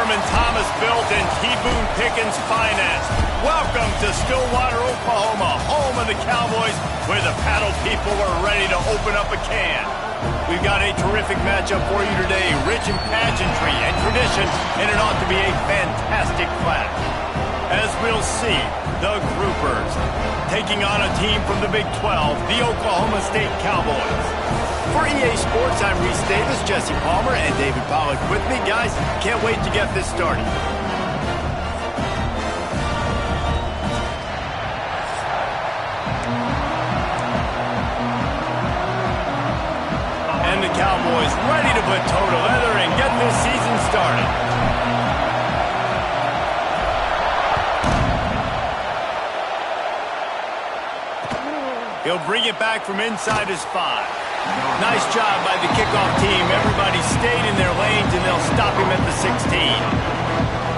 Thurman Thomas built and T. Boone Pickens financed. Welcome to Stillwater, Oklahoma, home of the Cowboys, where the paddle people are ready to open up a can. We've got a terrific matchup for you today, rich in pageantry and tradition, and it ought to be a fantastic clash. As we'll see, the Groupers taking on a team from the Big 12, the Oklahoma State Cowboys. For EA Sports, I'm Reese Davis, Jesse Palmer, and David Pollack with me. Guys, can't wait to get this started. And the Cowboys ready to put toe to leather and get this season started. He'll bring it back from inside his 5. Nice job by the kickoff team. Everybody stayed in their lanes, and they'll stop him at the 16.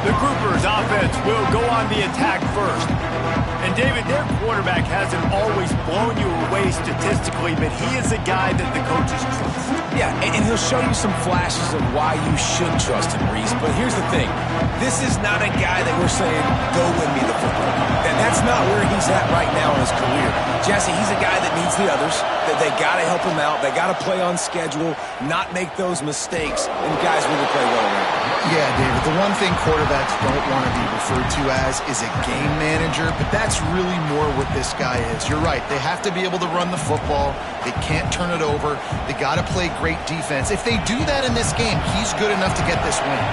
The Groupers' offense will go on the attack first. And, David, their quarterback hasn't always blown you away statistically, but he is a guy that the coaches trust. Yeah, and he'll show you some flashes of why you should trust him, Reese. But here's the thing. This is not a guy that we're saying, go win me the football. That's not where he's at right now in his career. Jesse, he's a guy that needs the others. That they got to help him out. They got to play on schedule, not make those mistakes, and guys really play well around. Yeah, David, the one thing quarterbacks don't want to be referred to as is a game manager, but that's really more what this guy is. You're right. They have to be able to run the football. They can't turn it over. They got to play great defense. If they do that in this game, he's good enough to get this win.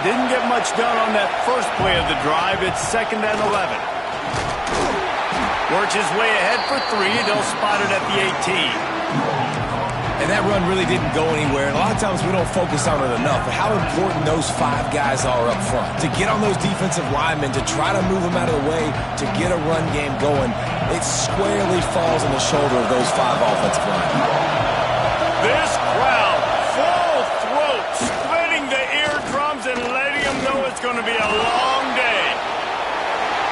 Didn't get much done on that first play of the drive. It's 2nd and 11. Works his way ahead for 3. They'll spot it at the 18. And that run really didn't go anywhere. And a lot of times we don't focus on it enough, but how important those 5 guys are up front. To get on those defensive linemen, to try to move them out of the way, to get a run game going, it squarely falls on the shoulder of those 5 offensive linemen. This crowd, full throat, splitting the eardrums and letting them know it's going to be a long day.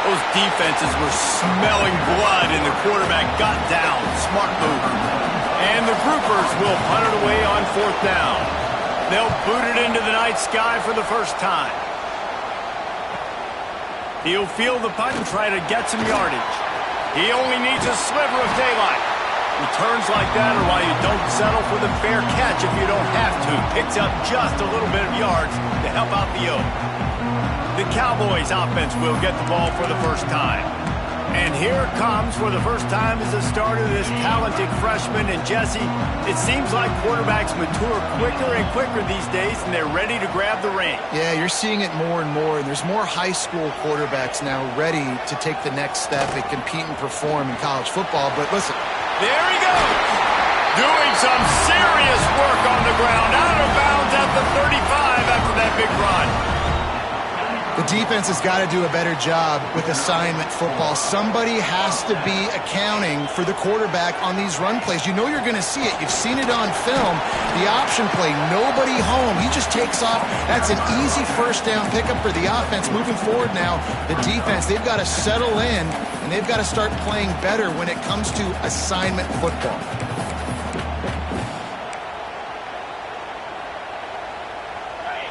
Those defenses were smelling blood, and the quarterback got down. Smart move. And the Groupers will punt it away on 4th down. They'll boot it into the night sky for the first time. He'll field the punt and try to get some yardage. He only needs a sliver of daylight. Returns like that are why you don't settle for the fair catch if you don't have to. Picks up just a little bit of yards to help out the Oak. The Cowboys offense will get the ball for the first time. And here it comes for the first time as a starter, this talented freshman. And Jesse, it seems like quarterbacks mature quicker and quicker these days, and they're ready to grab the reins. Yeah, you're seeing it more and more, and there's more high school quarterbacks now ready to take the next step and compete and perform in college football. But listen. There he goes. Doing some serious work on the ground. Out of bounds at the 35 after that big run. The defense has got to do a better job with assignment football. Somebody has to be accounting for the quarterback on these run plays. You know you're going to see it. You've seen it on film. The option play, nobody home. He just takes off. That's an easy first down pickup for the offense. Moving forward now, the defense, they've got to settle in, and they've got to start playing better when it comes to assignment football.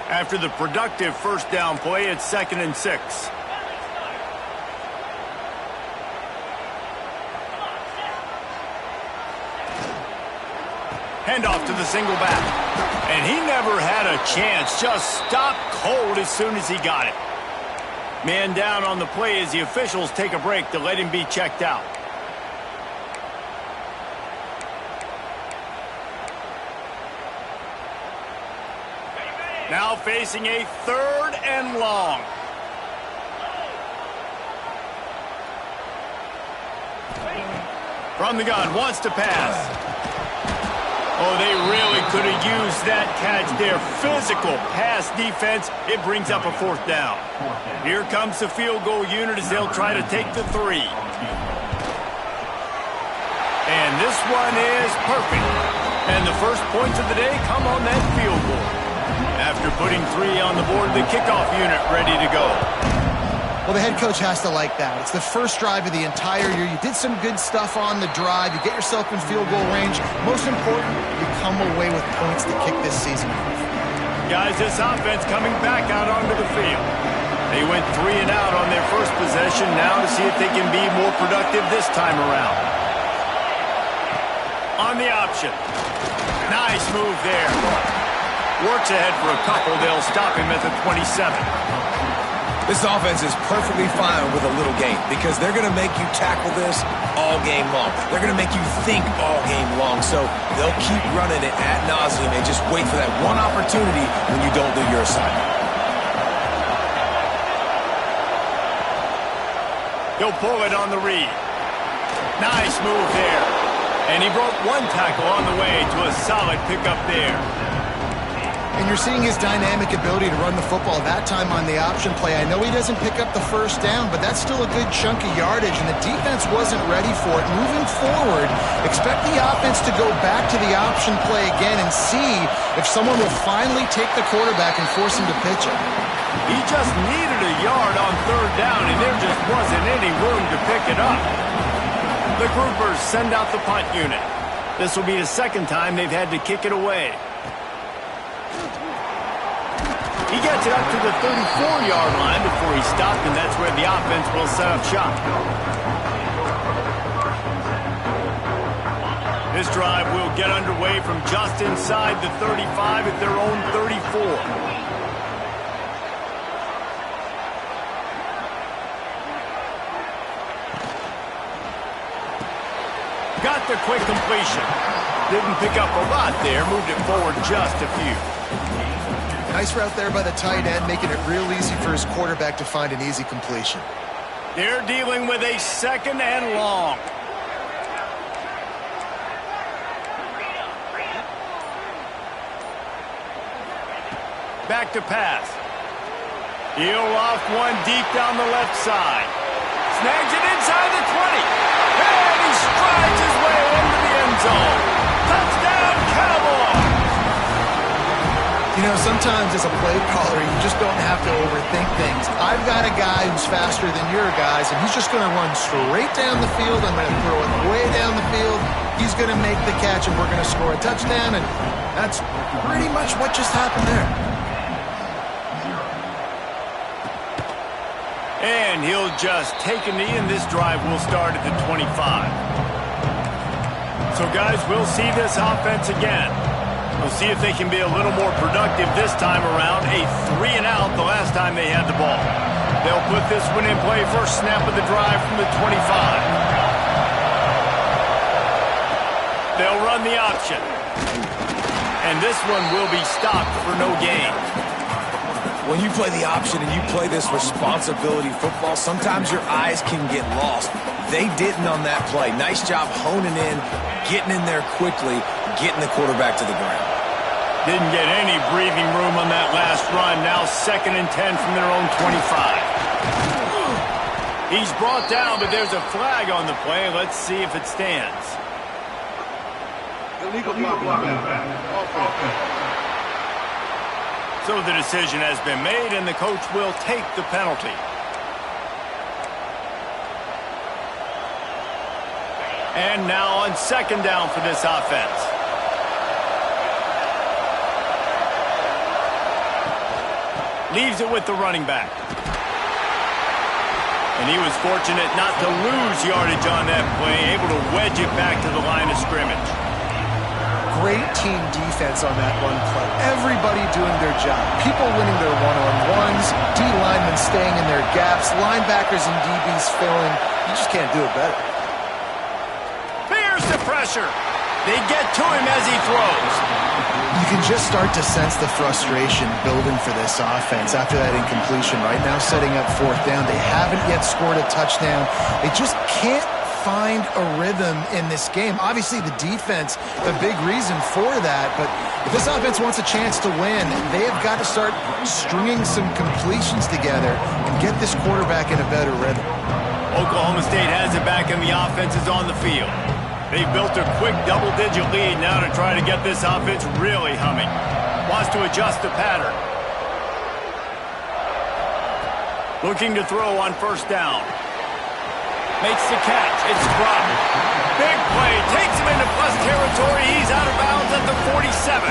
After the productive first down play, it's 2nd and 6. Handoff to the single back. And he never had a chance. Just stopped cold as soon as he got it. Man down on the play as the officials take a break to let him be checked out. Now facing a 3rd and long. From the gun, wants to pass. Oh, they really could have used that catch there. Physical pass defense. It brings up a 4th down. Here comes the field goal unit as they'll try to take the 3. And this one is perfect. And the first points of the day come on that field goal. After putting 3 on the board, the kickoff unit ready to go. Well, the head coach has to like that. It's the first drive of the entire year. You did some good stuff on the drive. You get yourself in field goal range. Most important, you come away with points to kick this season off. Guys, this offense coming back out onto the field. They went 3 and out on their first possession, now to see if they can be more productive this time around. On the option. Nice move there. Works ahead for a couple. They'll stop him at the 27. This offense is perfectly fine with a little game because they're going to make you tackle this all game long. They're going to make you think all game long. So they'll keep running it ad nauseum and just wait for that one opportunity when you don't do your assignment. He'll pull it on the read. Nice move there. And he broke one tackle on the way to a solid pickup there. And you're seeing his dynamic ability to run the football that time on the option play. I know he doesn't pick up the first down, but that's still a good chunk of yardage, and the defense wasn't ready for it. Moving forward, expect the offense to go back to the option play again and see if someone will finally take the quarterback and force him to pitch it. He just needed a yard on third down, and there just wasn't any room to pick it up. The groupers send out the punt unit. This will be the second time they've had to kick it away. He gets it up to the 34-yard line before he stopped, and that's where the offense will set up shop. This drive will get underway from just inside the 35 at their own 34. Got the quick completion. Didn't pick up a lot there, moved it forward just a few. Nice route there by the tight end, making it real easy for his quarterback to find an easy completion. They're dealing with a second and long. Back to pass. He'll loft one deep down the left side. Snags it inside the 20. And he strides his way into the end zone. Touchdown, Cowboys! You know, sometimes as a play caller, you just don't have to overthink things. I've got a guy who's faster than your guys, and he's just going to run straight down the field. I'm going to throw it way down the field. He's going to make the catch, and we're going to score a touchdown, and that's pretty much what just happened there. And he'll just take a knee, and this drive will start at the 25. So, guys, we'll see this offense again. We'll see if they can be a little more productive this time around. A 3 and out the last time they had the ball. They'll put this one in play. First snap of the drive from the 25. They'll run the option. And this one will be stopped for no gain. When you play the option and you play this responsibility football, sometimes your eyes can get lost. They didn't on that play. Nice job honing in, getting in there quickly, getting the quarterback to the ground. Didn't get any breathing room on that last run. Now 2nd and 10 from their own 25. He's brought down, but there's a flag on the play. Let's see if it stands. Illegal blocking. So the decision has been made, and the coach will take the penalty. And now on 2nd down for this offense. Leaves it with the running back. And he was fortunate not to lose yardage on that play, able to wedge it back to the line of scrimmage. Great team defense on that run play. Everybody doing their job. People winning their one-on-ones, D linemen staying in their gaps, linebackers and DBs filling. You just can't do it better. There's the pressure. They get to him as he throws. You can just start to sense the frustration building for this offense after that incompletion. Right now setting up 4th down. They haven't yet scored a touchdown. They just can't find a rhythm in this game. Obviously, the defense, the big reason for that, but if this offense wants a chance to win, they have got to start stringing some completions together and get this quarterback in a better rhythm. Oklahoma State has it back, and the offense is on the field. They've built a quick double-digit lead now to try to get this offense really humming. Wants to adjust the pattern. Looking to throw on 1st down. Makes the catch. It's dropped. Big play. Takes him into plus territory. He's out of bounds at the 47.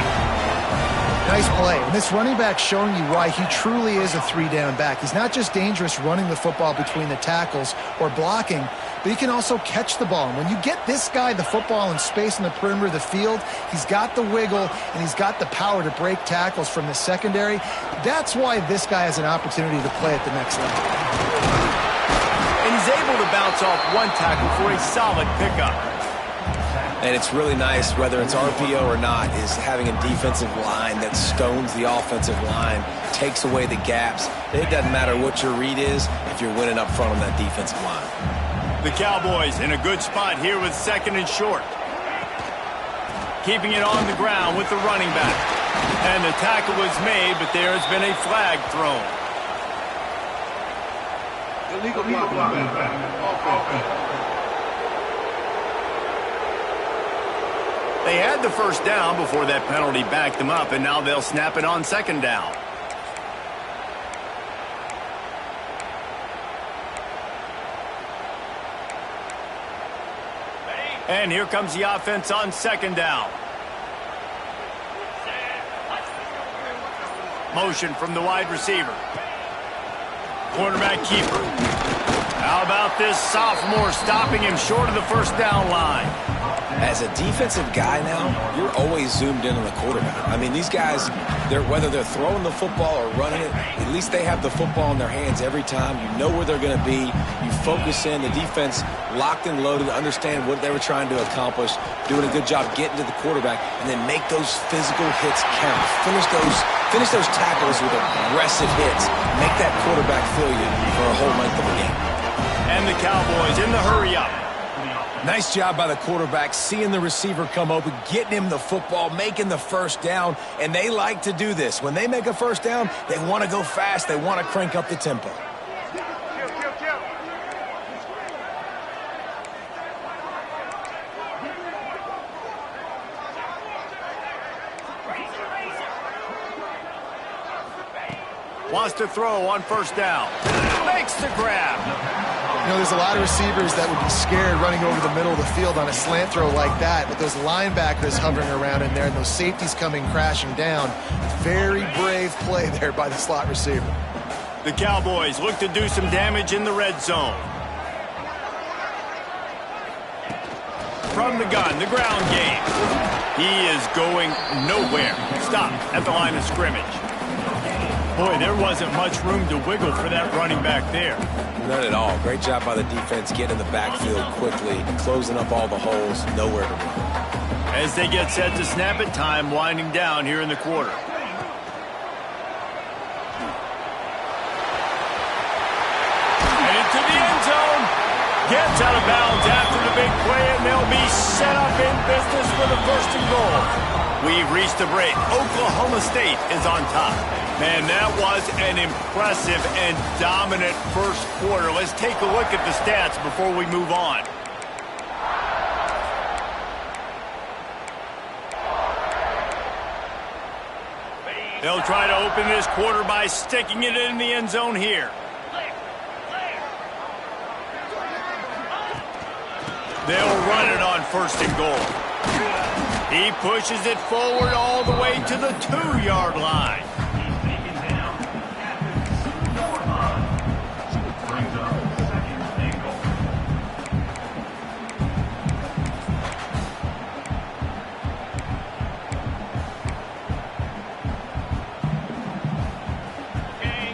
Nice play. And this running back showing you why he truly is a three-down back. He's not just dangerous running the football between the tackles or blocking, but he can also catch the ball. And when you get this guy the football in space in the perimeter of the field, he's got the wiggle and he's got the power to break tackles from the secondary. That's why this guy has an opportunity to play at the next level. And he's able to bounce off one tackle for a solid pickup. And it's really nice, whether it's RPO or not, is having a defensive line that stones the offensive line, takes away the gaps. It doesn't matter what your read is if you're winning up front on that defensive line. The Cowboys in a good spot here with 2nd and short. Keeping it on the ground with the running back. And the tackle was made, but there has been a flag thrown. Illegal block. They had the first down before that penalty backed them up, and now they'll snap it on 2nd down. And here comes the offense on 2nd down. Motion from the wide receiver. Quarterback keeper. How about this sophomore stopping him short of the first down line? As a defensive guy now, you're always zoomed in on the quarterback. I mean, these guys, whether they're throwing the football or running it, at least they have the football in their hands every time. You know where they're going to be. You focus in. The defense locked and loaded, understand what they were trying to accomplish, doing a good job getting to the quarterback, and then make those physical hits count. Finish those tackles with aggressive hits. Make that quarterback feel you for a whole length of a game. And the Cowboys in the hurry-up. Nice job by the quarterback, seeing the receiver come open, getting him the football, making the first down, and they like to do this. When they make a first down, they want to go fast. They want to crank up the tempo. Wants to throw on first down. Makes the grab. You know, there's a lot of receivers that would be scared running over the middle of the field on a slant throw like that, with those linebackers hovering around in there and those safeties coming crashing down. Very brave play there by the slot receiver. The Cowboys look to do some damage in the red zone. From the gun, the ground game. He is going nowhere. Stop at the line of scrimmage. Boy, there wasn't much room to wiggle for that running back there. None at all. Great job by the defense getting in the backfield quickly, closing up all the holes, nowhere to run. As they get set to snap it, time winding down here in the quarter. And into the end zone. Gets out of bounds after the big play, and they'll be set up in business for the 1st and goal. We've reached the break. Oklahoma State is on top. Man, that was an impressive and dominant first quarter. Let's take a look at the stats before we move on. They'll try to open this quarter by sticking it in the end zone here. They'll run it on 1st and goal. He pushes it forward all the way to the 2-yard line.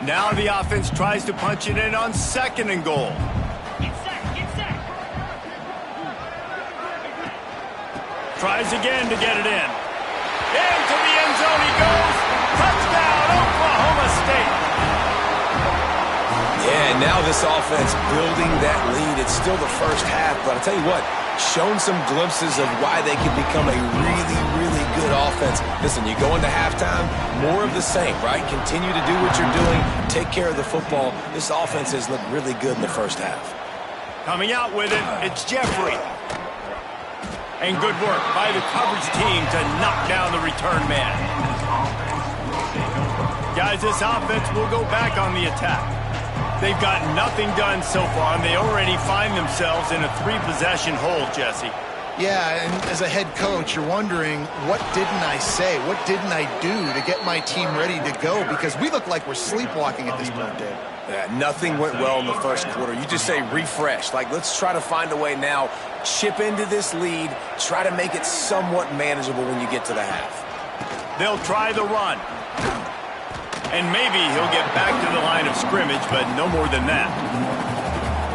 Now the offense tries to punch it in on 2nd and goal. Tries again to get it in. Into the end zone he goes. Touchdown, Oklahoma State. Yeah, now this offense building that lead. It's still the first half, but I'll tell you what, shown some glimpses of why they could become a really, really good offense. Listen, you go into halftime, more of the same, right? Continue to do what you're doing, take care of the football. This offense has looked really good in the first half. Coming out with it, it's Jeffrey. And good work by the coverage team to knock down the return man. Guys, this offense will go back on the attack. They've got nothing done so far, and they already find themselves in a 3-possession hole, Jesse. Yeah, and as a head coach, you're wondering, what didn't I say? What didn't I do to get my team ready to go? Because we look like we're sleepwalking at this point, Dave. Yeah, nothing went well in the first quarter. You just say refresh. Like, let's try to find a way now, chip into this lead, try to make it somewhat manageable when you get to the half. They'll try the run. And maybe he'll get back to the line of scrimmage, but no more than that.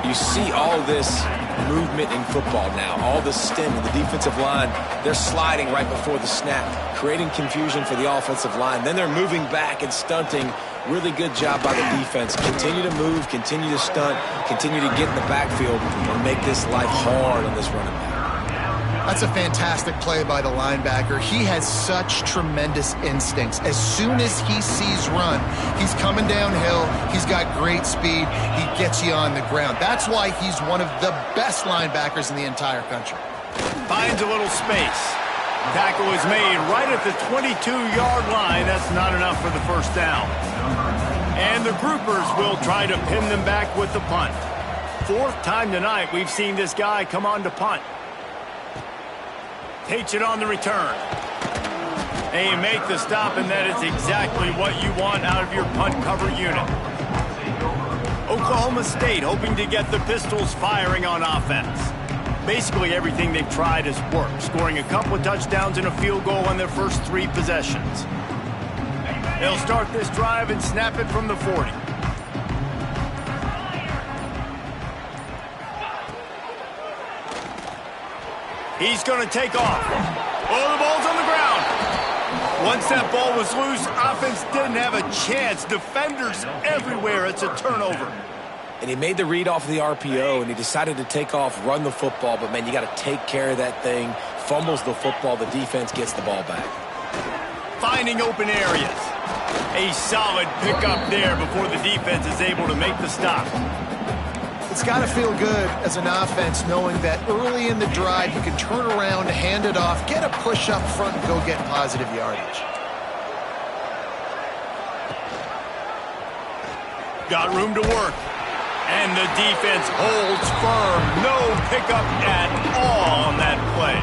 You see all this movement in football now, all the stem of the defensive line. They're sliding right before the snap, creating confusion for the offensive line. Then they're moving back and stunting. Really good job by the defense. Continue to move, continue to stunt, continue to get in the backfield and make this life hard on this running back. That's a fantastic play by the linebacker. He has such tremendous instincts. As soon as he sees run, he's coming downhill. He's got great speed. He gets you on the ground. That's why he's one of the best linebackers in the entire country. Finds a little space. Tackle is made right at the 22-yard line. That's not enough for the first down. And the groupers will try to pin them back with the punt. Fourth time tonight we've seen this guy come on to punt. Takes it on the return. And you make the stop, and that is exactly what you want out of your punt cover unit. Oklahoma State hoping to get the Pistols firing on offense. Basically everything they've tried has worked, scoring a couple of touchdowns and a field goal on their first 3 possessions. They'll start this drive and snap it from the 40. He's going to take off. Oh, the ball's on the ground. Once that ball was loose, offense didn't have a chance. Defenders everywhere. It's a turnover. And he made the read off of the RPO, and he decided to take off, run the football. But, man, you got to take care of that thing. Fumbles the football. The defense gets the ball back. Finding open areas. A solid pickup there before the defense is able to make the stop. It's got to feel good as an offense knowing that early in the drive you can turn around, hand it off, get a push up front, and go get positive yardage. Got room to work. And the defense holds firm. No pickup at all on that play.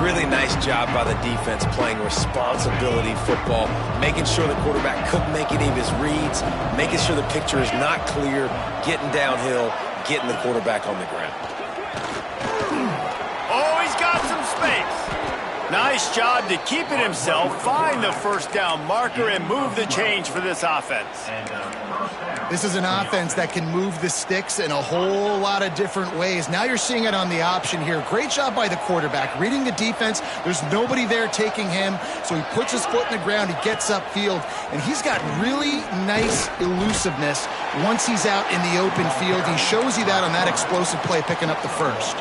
Really nice job by the defense playing responsibility football, making sure the quarterback couldn't make any of his reads, making sure the picture is not clear, getting downhill, getting the quarterback on the ground. Oh, he's got some space. Nice job to keep it himself, find the first down marker, and move the change for this offense. This is an offense that can move the sticks in a whole lot of different ways. Now you're seeing it on the option here. Great job by the quarterback. Reading the defense, there's nobody there taking him, so he puts his foot in the ground, he gets upfield, and he's got really nice elusiveness once he's out in the open field. He shows you that on that explosive play, picking up the first.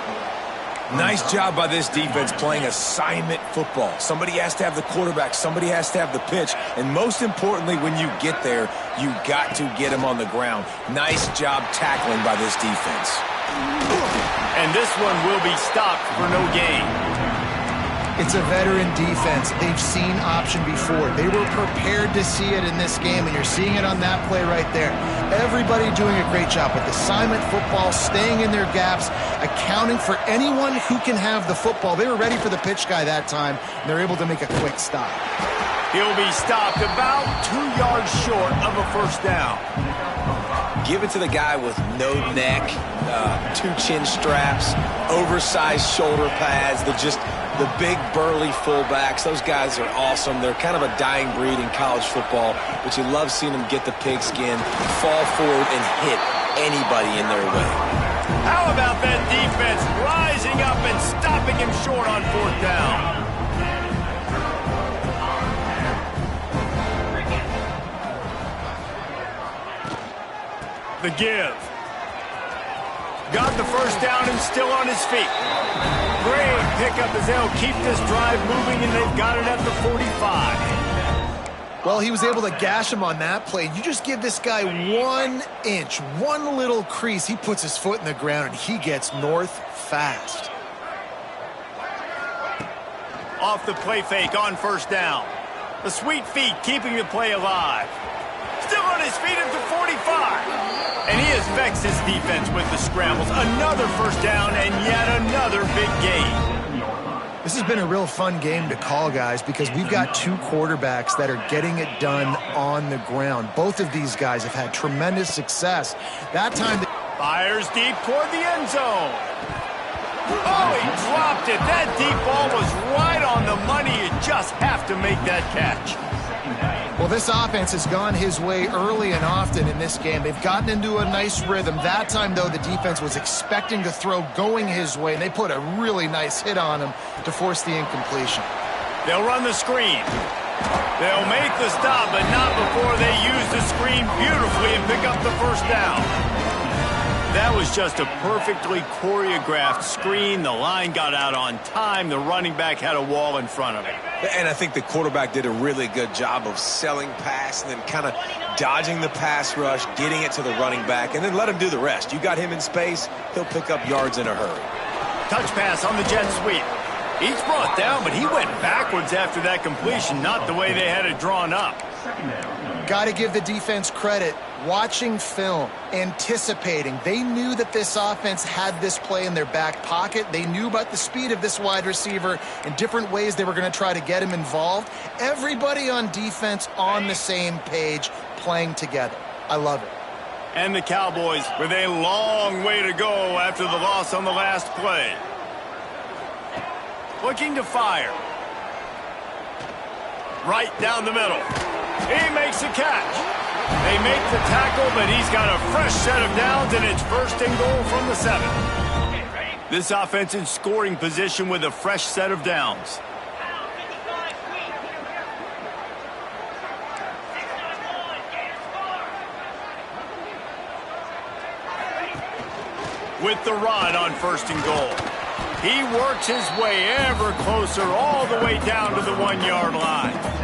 Nice job by this defense playing assignment football. Somebody has to have the quarterback. Somebody has to have the pitch. And most importantly, when you get there, you got to get him on the ground. Nice job tackling by this defense. And this one will be stopped for no gain. It's a veteran defense. They've seen option before. They were prepared to see it in this game, and you're seeing it on that play right there. Everybody doing a great job with assignment football, staying in their gaps, accounting for anyone who can have the football. They were ready for the pitch guy that time, and they're able to make a quick stop. He'll be stopped about 2 yards short of a first down. Give it to the guy with no neck, 2 chin straps, oversized shoulder pads. They're just the big, burly fullbacks. Those guys are awesome. They're kind of a dying breed in college football, but you love seeing them get the pigskin, fall forward, and hit anybody in their way. How about that defense rising up and stopping him short on fourth down? The give. Got the first down and still on his feet. Great pickup as they'll keep this drive moving, and they've got it at the 45. Well, he was able to gash him on that play. You just give this guy 1 inch, one little crease. He puts his foot in the ground, and he gets north fast. Off the play fake on first down. The sweet feet keeping the play alive. Still on his feet up to 45. And he affects his defense with the scrambles. Another first down and yet another big gain. This has been a real fun game to call, guys, because we've got two quarterbacks that are getting it done on the ground. Both of these guys have had tremendous success. That time... Fires deep toward the end zone. Oh, he dropped it. That deep ball was right on the money. You just have to make that catch. Well, this offense has gone his way early and often in this game. They've gotten into a nice rhythm. That time, though, the defense was expecting to throw going his way, and they put a really nice hit on him to force the incompletion. They'll run the screen. They'll make the stop, but not before they use the screen beautifully and pick up the first down. That was just a perfectly choreographed screen. The line got out on time. The running back had a wall in front of it. And I think the quarterback did a really good job of selling pass and then kind of dodging the pass rush, getting it to the running back, and then let him do the rest. You got him in space, he'll pick up yards in a hurry. Touch pass on the jet sweep. He's brought down, but he went backwards after that completion, not the way they had it drawn up. Got to give the defense credit. Watching film, anticipating. They knew that this offense had this play in their back pocket. They knew about the speed of this wide receiver and different ways they were going to try to get him involved. Everybody on defense on the same page, playing together. I love it. And the Cowboys with a long way to go after the loss on the last play. Looking to fire. Right down the middle. He makes a catch. They make the tackle, but he's got a fresh set of downs, and it's first and goal from the 7. This offense in scoring position with a fresh set of downs. With the run on first and goal. He works his way ever closer all the way down to the 1-yard line.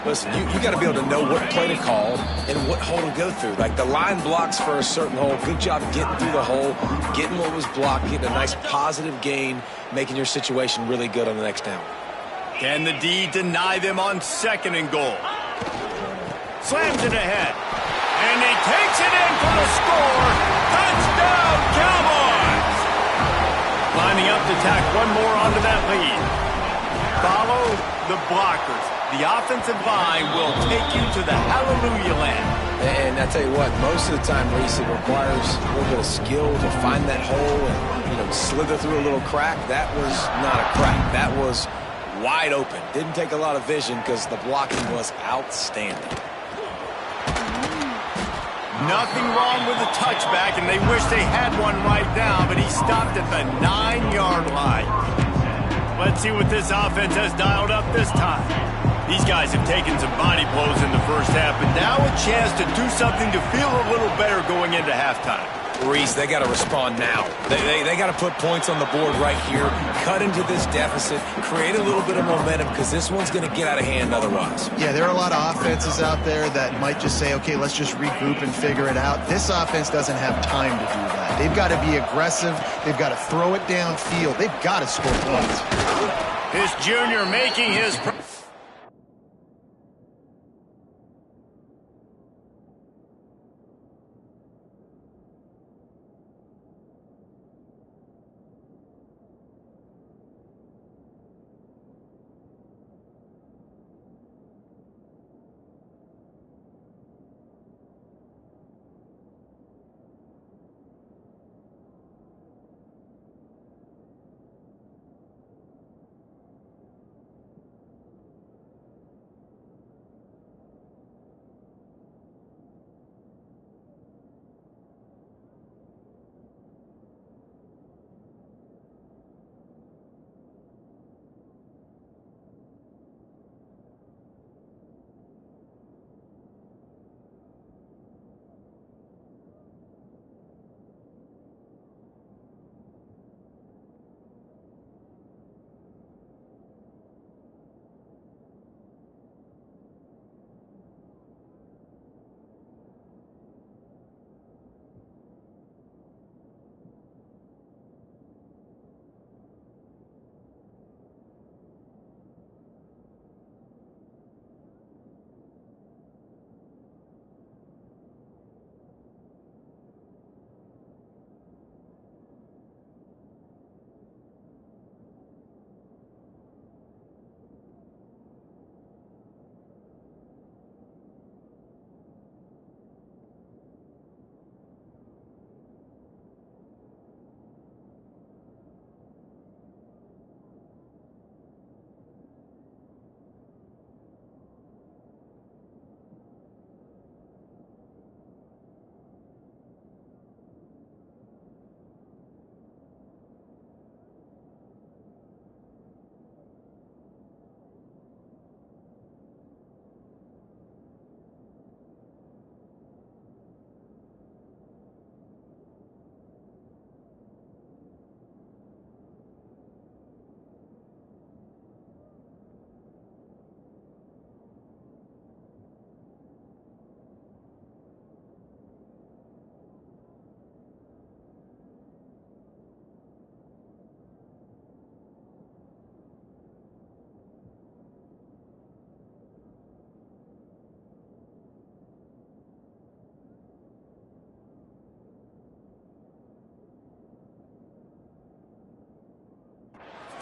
Listen, you got to be able to know what play to call and what hole to go through. Like the line blocks for a certain hole. Good job getting through the hole, getting what was blocked, getting a nice positive gain, making your situation really good on the next down. Can the D deny them on second and goal? Slams it ahead. And he takes it in for the score. Touchdown, Cowboys! Lining up to tack one more onto that lead. Follow the blockers. The offensive line will take you to the hallelujah land. And I tell you what, most of the time, Reese, it requires a little bit of skill to find that hole and, slither through a little crack. That was not a crack. That was wide open. Didn't take a lot of vision because the blocking was outstanding. Nothing wrong with the touchback, and they wish they had one right now, but he stopped at the 9-yard line. Let's see what this offense has dialed up this time. These guys have taken some body blows in the first half, but now a chance to do something to feel a little better going into halftime. Reese, they got to respond now. They got to put points on the board right here, cut into this deficit, create a little bit of momentum because this one's going to get out of hand otherwise. Yeah, there are a lot of offenses out there that might just say, okay, let's just regroup and figure it out. This offense doesn't have time to do that. They've got to be aggressive. They've got to throw it downfield. They've got to score points. This junior making his...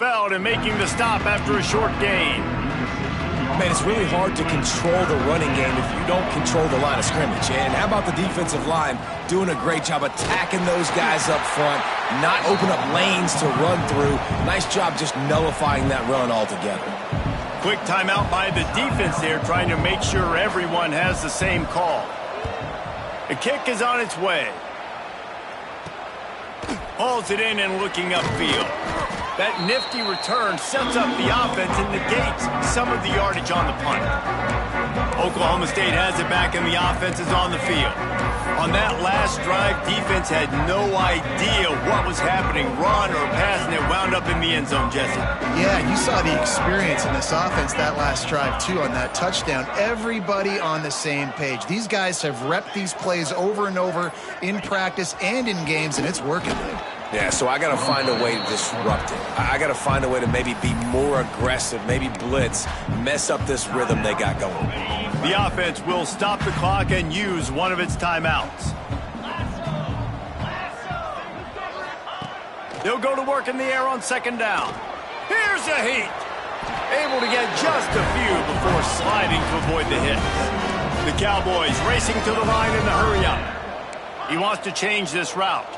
expelled and making the stop after a short gain. Man, it's really hard to control the running game if you don't control the line of scrimmage. And how about the defensive line doing a great job attacking those guys up front, not open up lanes to run through. Nice job just nullifying that run altogether. Quick timeout by the defense there, trying to make sure everyone has the same call. The kick is on its way. Hauls it in and looking upfield. That nifty return sets up the offense and negates some of the yardage on the punt. Oklahoma State has it back and the offense is on the field. On that last drive, defense had no idea what was happening, run or pass, and it wound up in the end zone, Jesse. Yeah, you saw the experience in this offense that last drive, too, on that touchdown. Everybody on the same page. These guys have repped these plays over and over in practice and in games, and it's working. Yeah, so I got to find a way to disrupt it. I got to find a way to maybe be more aggressive, maybe blitz, mess up this rhythm they got going. The offense will stop the clock and use one of its timeouts. They'll go to work in the air on second down. Here's a heat. Able to get just a few before sliding to avoid the hit. The Cowboys racing to the line in the hurry-up. He wants to change this route.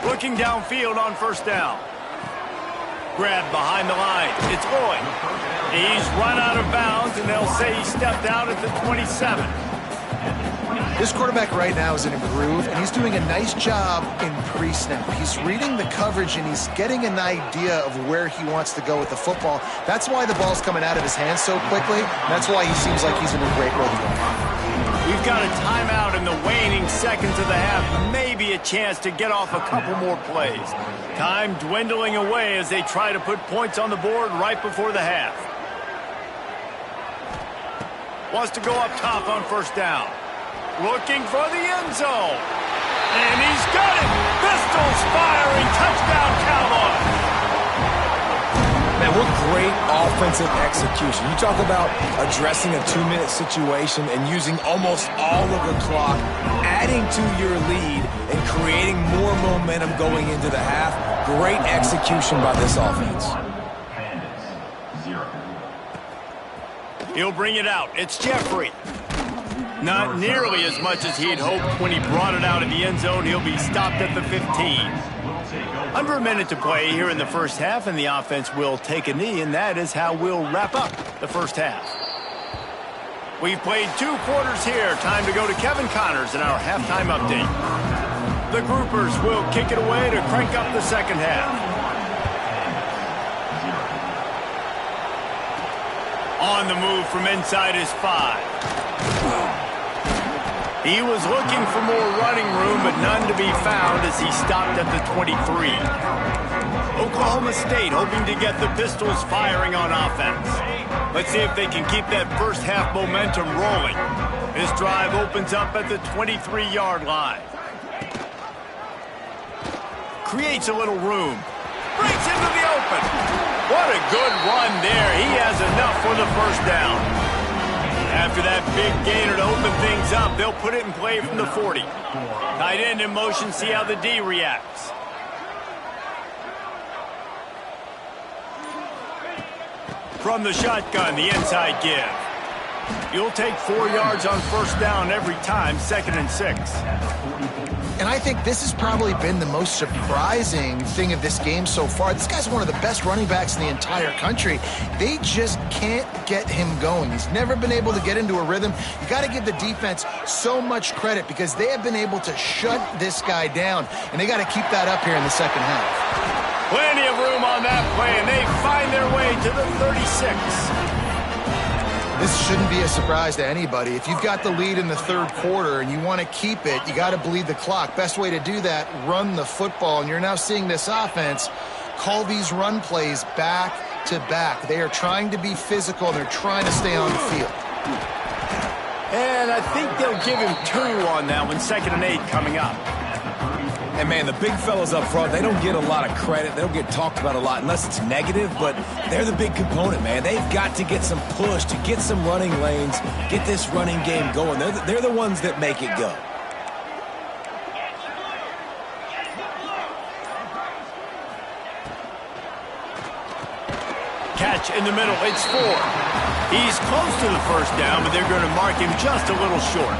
Looking downfield on first down. Grabbed behind the line. It's Lloyd. He's run out of bounds, and they'll say he stepped out at the 27. This quarterback right now is in a groove, and he's doing a nice job in pre-snap. He's reading the coverage, and he's getting an idea of where he wants to go with the football. That's why the ball's coming out of his hands so quickly. That's why he seems like he's in a great rhythm. We've got a timeout in the waning seconds of the half. Maybe a chance to get off a couple more plays. Time dwindling away as they try to put points on the board right before the half. Wants to go up top on first down. Looking for the end zone. And he's got it! Pistols firing! Touchdown, Cowboys! Man, what great offensive execution. You talk about addressing a 2-minute situation and using almost all of the clock, adding to your lead and creating more momentum going into the half. Great execution by this offense. He'll bring it out. It's Jeffrey. Not nearly as much as he had hoped when he brought it out of the end zone. He'll be stopped at the 15. Under a minute to play here in the first half, and the offense will take a knee, and that is how we'll wrap up the first half. We've played 2 quarters here. Time to go to Kevin Connors in our halftime update. The Groupers will kick it away to crank up the second half. On the move from inside his 5. He was looking for more running room, but none to be found as he stopped at the 23. Oklahoma State hoping to get the Pistols firing on offense. Let's see if they can keep that first half momentum rolling. This drive opens up at the 23-yard line. Creates a little room. Breaks into the open. What a good run there. He has enough for the first down. After that big gainer to open things up, they'll put it in play from the 40. Tight end in motion, see how the D reacts. From the shotgun, the inside give. You'll take 4 yards on first down every time, 2nd and 6. And I think this has probably been the most surprising thing of this game so far. This guy's one of the best running backs in the entire country. They just can't get him going. He's never been able to get into a rhythm. You got to give the defense so much credit because they have been able to shut this guy down, and they got to keep that up here in the second half. Plenty of room on that play, and they find their way to the 36. This shouldn't be a surprise to anybody. If you've got the lead in the third quarter and you want to keep it, you got to bleed the clock. Best way to do that, run the football. And you're now seeing this offense call these run plays back to back. They are trying to be physical. They're trying to stay on the field. And I think they'll give him 2 on that one, 2nd and 8 coming up. And, man, the big fellas up front, they don't get a lot of credit. They don't get talked about a lot unless it's negative, but they're the big component, man. They've got to get some push, to get some running lanes, get this running game going. They're the ones that make it go. catch in the middle. It's 4. He's close to the first down, but they're going to mark him just a little short.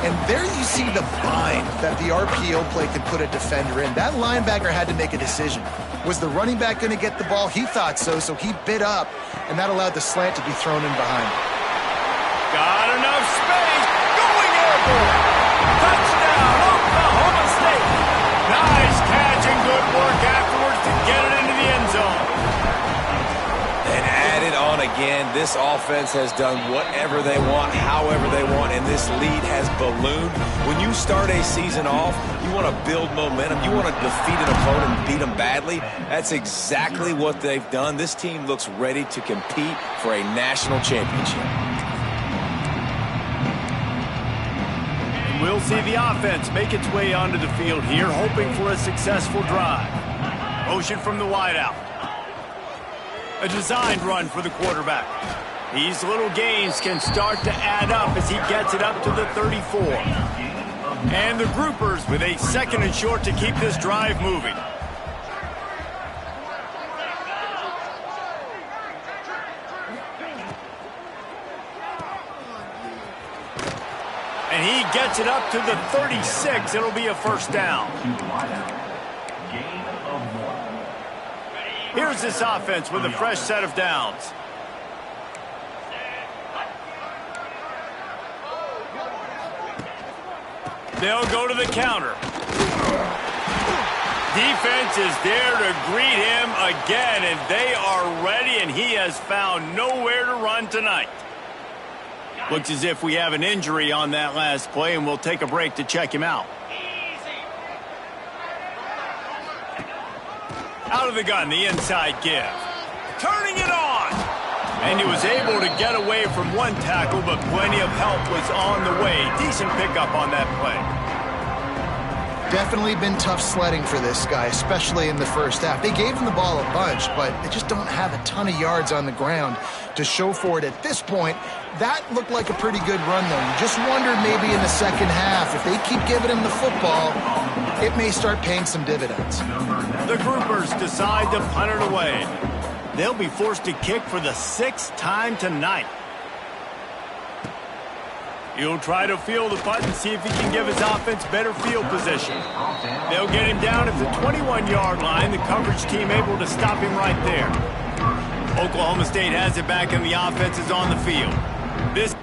And there you see the bind that the RPO play can put a defender in. That linebacker had to make a decision. Was the running back going to get the ball? He thought so, so he bit up, and that allowed the slant to be thrown in behind. Got enough space. Going airborne. Touchdown, Oklahoma State. Nice catch and good work afterwards to get it into the end zone. And added on again, this offense has done whatever they want, however they want, and this lead has ballooned. When you start a season off, you want to build momentum. You want to defeat an opponent and beat them badly. That's exactly what they've done. This team looks ready to compete for a national championship. We'll see the offense make its way onto the field here, hoping for a successful drive. Motion from the wideout. A designed run for the quarterback. These little gains can start to add up as he gets it up to the 34. And the groupers with a 2nd and short to keep this drive moving. And he gets it up to the 36. It'll be a first down. Here's this offense with a fresh set of downs. They'll go to the counter. Defense is there to greet him again, and they are ready, and he has found nowhere to run tonight. Looks as if we have an injury on that last play, and we'll take a break to check him out. Out of the gun, the inside give. Turning it on! And he was able to get away from one tackle, but plenty of help was on the way. Decent pickup on that play. Definitely been tough sledding for this guy, especially in the first half. They gave him the ball a bunch, but they just don't have a ton of yards on the ground to show for it at this point. That looked like a pretty good run, though. You just wondered maybe in the second half, if they keep giving him the football, it may start paying some dividends. The groupers decide to punt it away. They'll be forced to kick for the 6th time tonight. He'll try to field the punt and see if he can give his offense better field position. They'll get him down at the 21-yard line. The coverage team able to stop him right there. Oklahoma State has it back, and the offense is on the field. This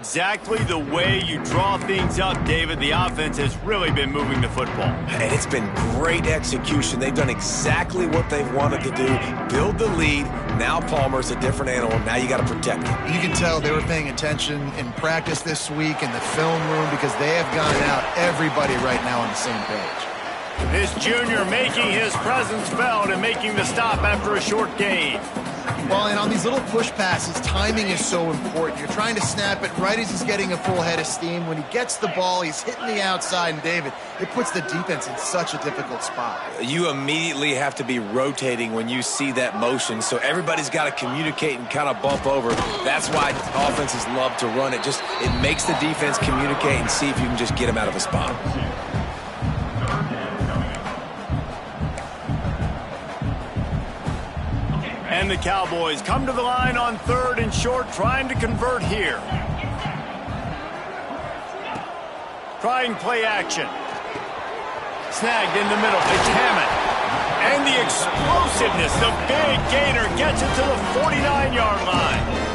exactly the way you draw things up, David. The offense has really been moving the football. And it's been great execution. They've done exactly what they've wanted to do. Build the lead. Now Palmer's a different animal. Now you got to protect him. You can tell they were paying attention in practice this week in the film room because they have gone out, everybody right now on the same page. This junior making his presence felt and making the stop after a short gain. Well, and on these little push passes, timing is so important. You're trying to snap it right as he's getting a full head of steam. When he gets the ball, he's hitting the outside, and David, it puts the defense in such a difficult spot. You immediately have to be rotating when you see that motion, so everybody's got to communicate and kind of bump over. That's why offenses love to run it. It makes the defense communicate and see if you can just get him out of a spot. And the Cowboys come to the line on 3rd and short, trying to convert here. Trying play action. Snagged in the middle. It's Hammond. And the explosiveness, the big gainer gets it to the 49-yard line.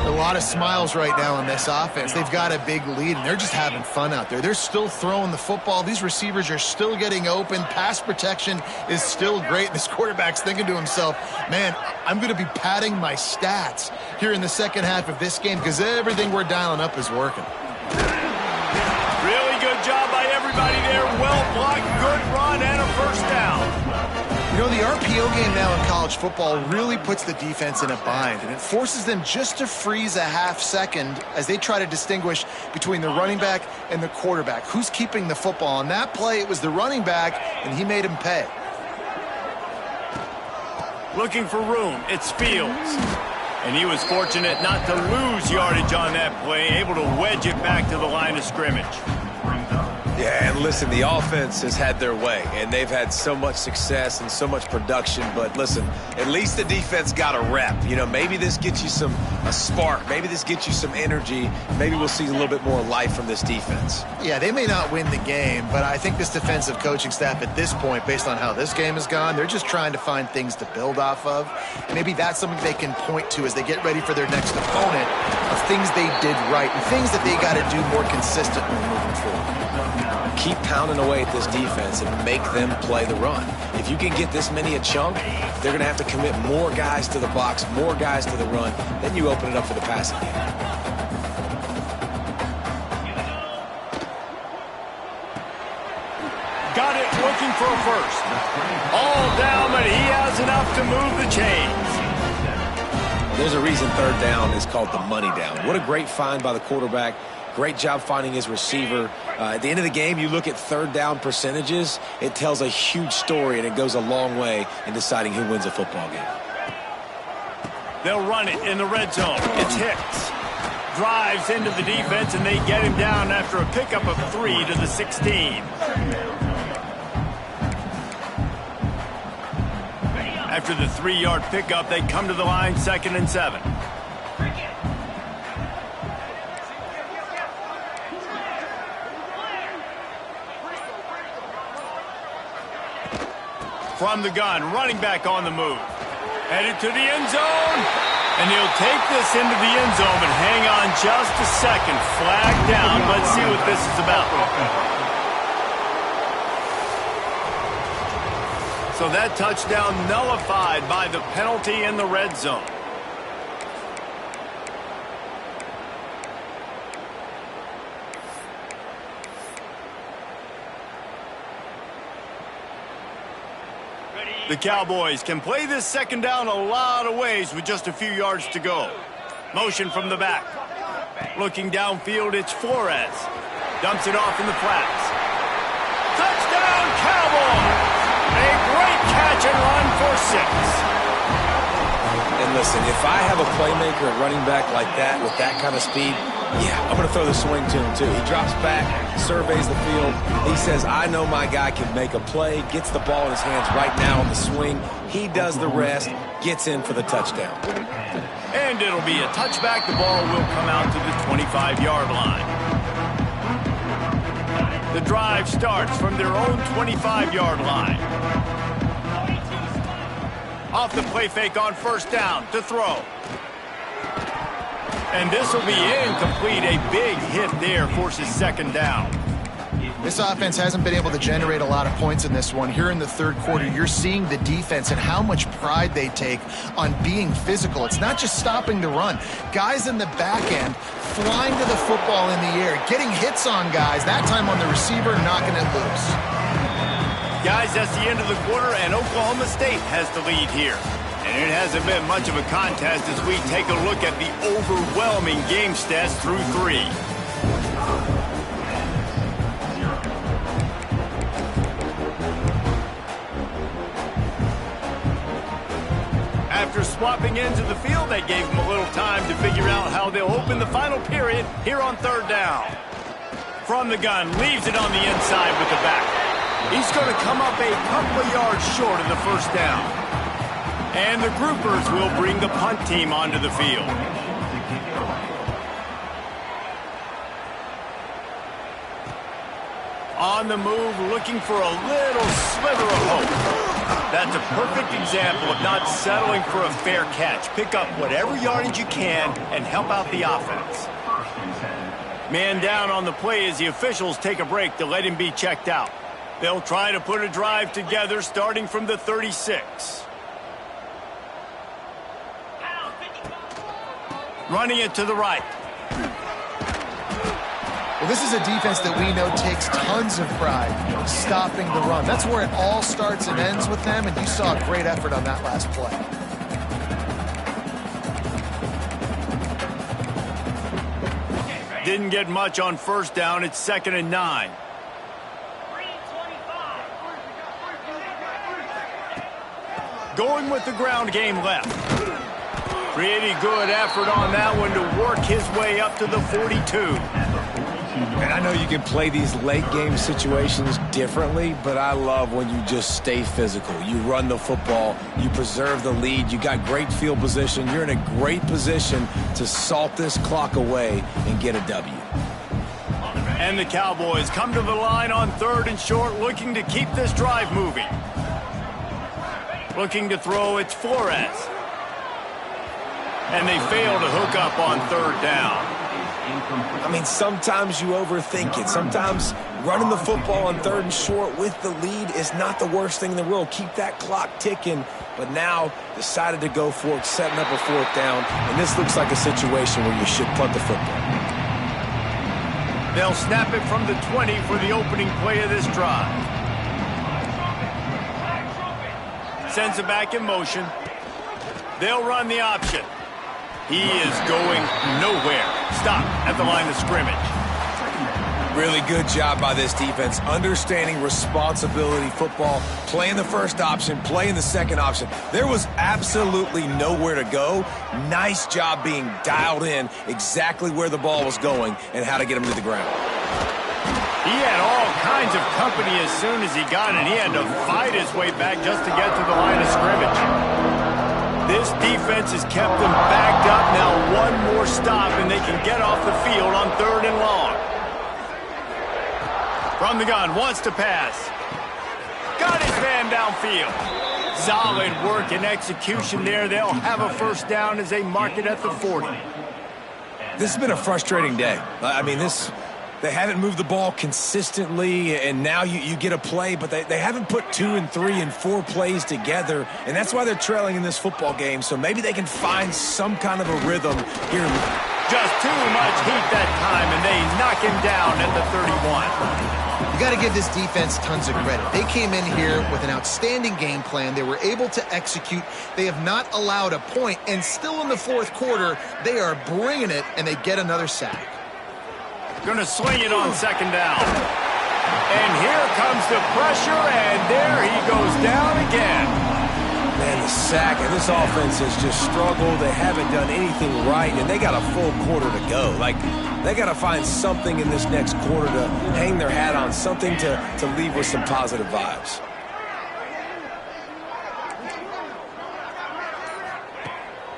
A lot of smiles right now on this offense. They've got a big lead, and they're just having fun out there. They're still throwing the football. These receivers are still getting open. Pass protection is still great. This quarterback's thinking to himself, man, I'm going to be padding my stats here in the second half of this game because everything we're dialing up is working. Really good job by everybody there. Well blocked, good run, and a first down. You know, the RPO game now in college football really puts the defense in a bind, and it forces them just to freeze a half second as they try to distinguish between the running back and the quarterback. Who's keeping the football? On that play, it was the running back, and he made him pay. Looking for room, it's Fields. And he was fortunate not to lose yardage on that play, able to wedge it back to the line of scrimmage. Yeah, and listen, the offense has had their way, and they've had so much success and so much production. But listen, at least the defense got a rep. You know, maybe this gets you a spark. Maybe this gets you some energy. Maybe we'll see a little bit more life from this defense. Yeah, they may not win the game, but I think this defensive coaching staff at this point, based on how this game has gone, they're just trying to find things to build off of. Maybe that's something they can point to as they get ready for their next opponent of things they did right and things that they got to do more consistently moving forward. Keep pounding away at this defense and make them play the run. If you can get this many a chunk, they're going to have to commit more guys to the box, more guys to the run. Then you open it up for the passing game. Got it, looking for a first. All down, but he has enough to move the chains. There's a reason 3rd down is called the money down. What a great find by the quarterback. Great job finding his receiver. At the end of the game, you look at 3rd down percentages. It tells a huge story, and it goes a long way in deciding who wins a football game. They'll run it in the red zone. It's Hicks. Drives into the defense, and they get him down after a pickup of 3 to the 16. After the 3-yard pickup, they come to the line 2nd and 7. From the gun, running back on the move. Headed to the end zone. And he'll take this into the end zone, but hang on just a second. Flag down. Let's see what this is about. So that touchdown nullified by the penalty in the red zone. The Cowboys can play this 2nd down a lot of ways with just a few yards to go. Motion from the back. Looking downfield, it's Flores. Dumps it off in the flats. Touchdown, Cowboys! A great catch and run for 6. And listen, if I have a playmaker at running back like that with that kind of speed, yeah, I'm going to throw the swing to him too. He drops back, surveys the field. He says, I know my guy can make a play, gets the ball in his hands right now on the swing. He does the rest, gets in for the touchdown. And it'll be a touchback. The ball will come out to the 25-yard line. The drive starts from their own 25-yard line. Off the play fake on 1st down to throw. And this will be incomplete. A big hit there forces second down. This offense hasn't been able to generate a lot of points in this one. Here in the third quarter, you're seeing the defense and how much pride they take on being physical. It's not just stopping the run. Guys in the back end flying to the football in the air, getting hits on guys, that time on the receiver, knocking it loose. Guys, that's the end of the quarter, and Oklahoma State has the lead here. And it hasn't been much of a contest as we take a look at the overwhelming game stats through 3. After swapping ends of the field, that gave them a little time to figure out how they'll open the final period here on third down. From the gun, leaves it on the inside with the back. He's going to come up a couple of yards short of the first down. And the groupers will bring the punt team onto the field. On the move, looking for a little sliver of hope. That's a perfect example of not settling for a fair catch. Pick up whatever yardage you can and help out the offense. Man down on the play as the officials take a break to let him be checked out. They'll try to put a drive together starting from the 36. Running it to the right. Well, this is a defense that we know takes tons of pride stopping the run. That's where it all starts and ends with them, and you saw a great effort on that last play. Didn't get much on first down. It's 2nd and 9. Going with the ground game left. Pretty good effort on that one to work his way up to the 42. And I know you can play these late game situations differently, but I love when you just stay physical. You run the football, you preserve the lead, you got great field position, you're in a great position to salt this clock away and get a W. And the Cowboys come to the line on 3rd and short, looking to keep this drive moving. Looking to throw, it's Flores. And they fail to hook up on 3rd down. I mean, sometimes you overthink it. Sometimes running the football on 3rd and short with the lead is not the worst thing in the world. Keep that clock ticking. But now decided to go for it, setting up a 4th down. And this looks like a situation where you should punt the football. They'll snap it from the 20 for the opening play of this drive. Sends it back in motion. They'll run the option. He is going nowhere. Stop at the line of scrimmage. Really good job by this defense, understanding responsibility football, playing the first option, playing the second option. There was absolutely nowhere to go. Nice job being dialed in exactly where the ball was going and how to get him to the ground. He had all kinds of company as soon as he got it. He had to fight his way back just to get to the line of scrimmage. This defense has kept them backed up. Now one more stop and they can get off the field on 3rd and long. From the gun, wants to pass. Got his man downfield. Solid work and execution there. They'll have a first down as they mark it at the 40. This has been a frustrating day. I mean, they haven't moved the ball consistently, and now you get a play, but they haven't put 2 and 3 and 4 plays together, and that's why they're trailing in this football game. So maybe they can find some kind of a rhythm here. Just too much heat that time, and they knock him down at the 31. You got to give this defense tons of credit. They came in here with an outstanding game plan. They were able to execute. They have not allowed a point, and still in the 4th quarter, they are bringing it, and they get another sack. Going to sling it on 2nd down. And here comes the pressure, and there he goes down again. Man, the sack, and this offense has just struggled. They haven't done anything right, and they got a full quarter to go. Like, they got to find something in this next quarter to hang their hat on, something to leave with some positive vibes.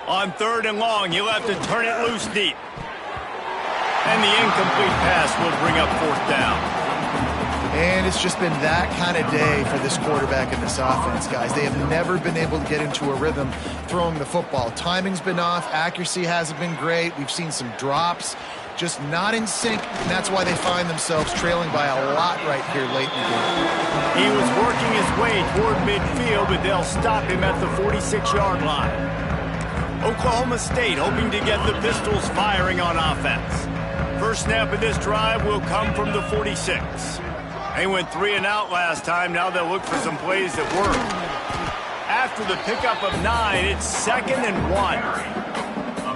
On 3rd and long, you'll have to turn it loose deep. And the incomplete pass will bring up 4th down. And it's just been that kind of day for this quarterback and this offense, guys. They have never been able to get into a rhythm throwing the football. Timing's been off. Accuracy hasn't been great. We've seen some drops, just not in sync, and that's why they find themselves trailing by a lot right here late in the game. He was working his way toward midfield, but they'll stop him at the 46-yard line. Oklahoma State hoping to get the Pistols firing on offense. First snap of this drive will come from the 46. They went 3 and out last time. Now they'll look for some plays that work. After the pickup of 9, it's 2nd and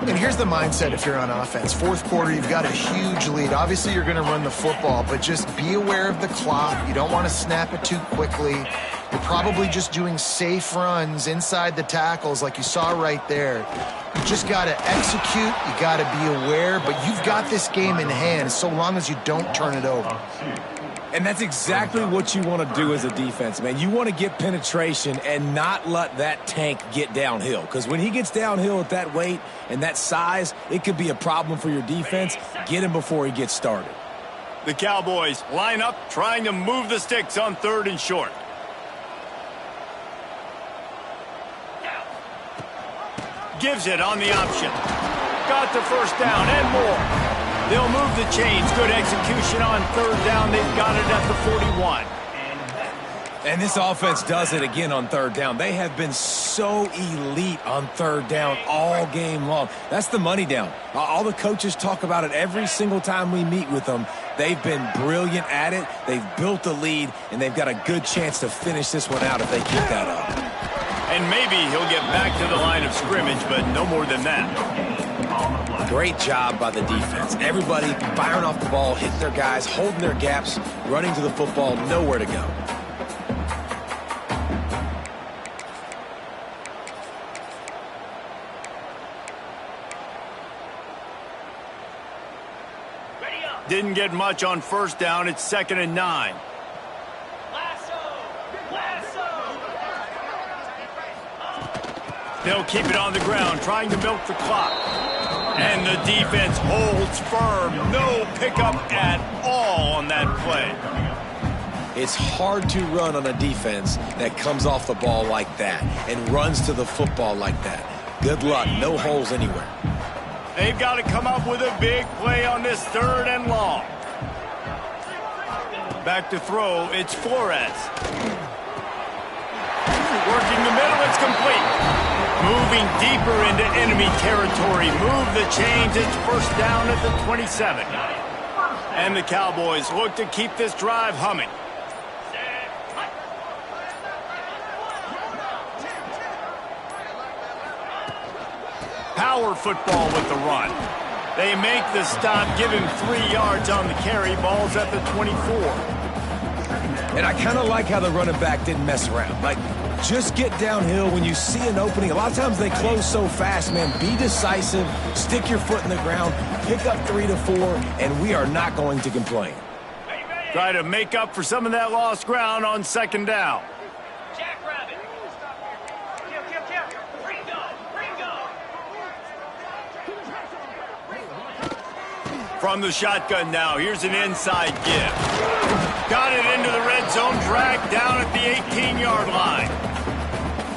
1. And here's the mindset if you're on offense. Fourth quarter, you've got a huge lead. Obviously, you're going to run the football, but just be aware of the clock. You don't want to snap it too quickly. You're probably just doing safe runs inside the tackles like you saw right there. You just got to execute. You got to be aware, but you've got this game in hand so long as you don't turn it over. And that's exactly what you want to do as a defense, man. You want to get penetration and not let that tank get downhill. Because when he gets downhill at that weight and that size, it could be a problem for your defense. Get him before he gets started. The Cowboys line up, trying to move the sticks on 3rd and short. Gives it on the option. Got the first down and more. They'll move the chains. Good execution on 3rd down. They've got it at the 41. And this offense does it again on 3rd down. They have been so elite on 3rd down all game long. That's the money down. All the coaches talk about it every single time we meet with them. They've been brilliant at it. They've built the lead, and they've got a good chance to finish this one out if they keep that up. And maybe he'll get back to the line of scrimmage, but no more than that. Great job by the defense. Everybody firing off the ball, hitting their guys, holding their gaps, running to the football, nowhere to go. Didn't get much on 1st down. It's 2nd and 9. They'll keep it on the ground, trying to milk the clock. And the defense holds firm. No pickup at all on that play. It's hard to run on a defense that comes off the ball like that and runs to the football like that. Good luck. No holes anywhere. They've got to come up with a big play on this 3rd and long. Back to throw. It's Flores. Working the middle. It's complete. Moving deeper into enemy territory. Move the chains. It's 1st down at the 27. And the Cowboys look to keep this drive humming. Power football with the run. They make the stop, give him 3 yards on the carry. Ball's at the 24. And I kind of like how the running back didn't mess around. Like, just get downhill when you see an opening. A lot of times they close so fast, man. Be decisive, stick your foot in the ground, pick up 3 to 4, and we are not going to complain. Try to make up for some of that lost ground on 2nd down. From the shotgun now, here's an inside give. Got it into the red zone, dragged down at the 18-yard line.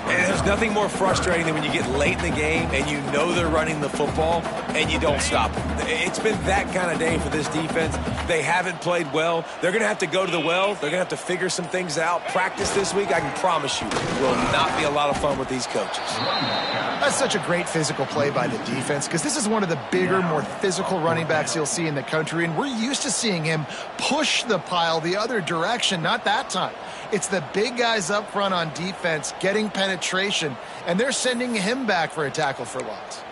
And there's nothing more frustrating than when you get late in the game and you know they're running the football and you don't stop them. It's been that kind of day for this defense. They haven't played well. They're going to have to go to the well. They're going to have to figure some things out. Practice this week, I can promise you, will not be a lot of fun with these coaches. That's such a great physical play by the defense because this is one of the bigger, more physical running backs you'll see in the country, and we're used to seeing him push the pile the other direction. Not that time. It's the big guys up front on defense getting penetration, and they're sending him back for a tackle for loss.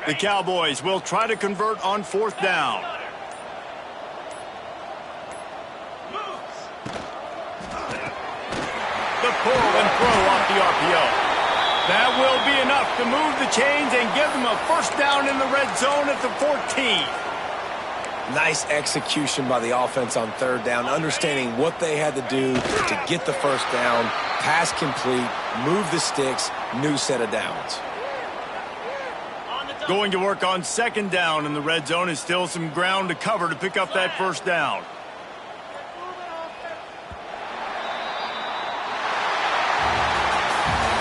The Cowboys will try to convert on 4th down. The pull and throw off the RPO. That will be enough to move the chains and give them a 1st down in the red zone at the 14. Nice execution by the offense on third down, understanding what they had to do to get the first down, pass complete, move the sticks, new set of downs. Going to work on second down in the red zone is still some ground to cover to pick up that first down.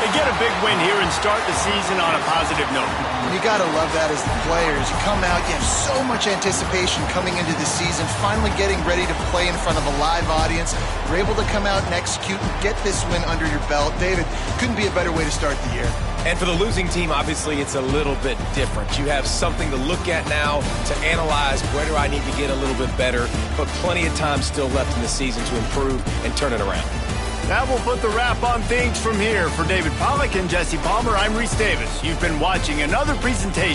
They get a big win here and start the season on a positive note. You got to love that as the players. You come out, you have so much anticipation coming into the season, finally getting ready to play in front of a live audience. You're able to come out and execute and get this win under your belt. David, couldn't be a better way to start the year. And for the losing team, obviously, it's a little bit different. You have something to look at now to analyze where do I need to get a little bit better, but plenty of time still left in the season to improve and turn it around. That will put the wrap on things from here. For David Pollack and Jesse Palmer, I'm Reese Davis. You've been watching another presentation